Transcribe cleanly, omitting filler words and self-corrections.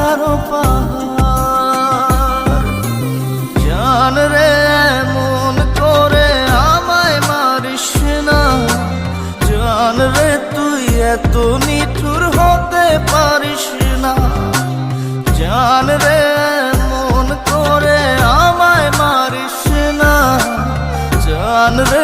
হাজারো পাহাড়। জান রে এমন করে আমায় মারিস না, জান রে তুই এত নিঠুর হতে পারিস না। জান রে এমন করে আমায় মারিস না, জান রে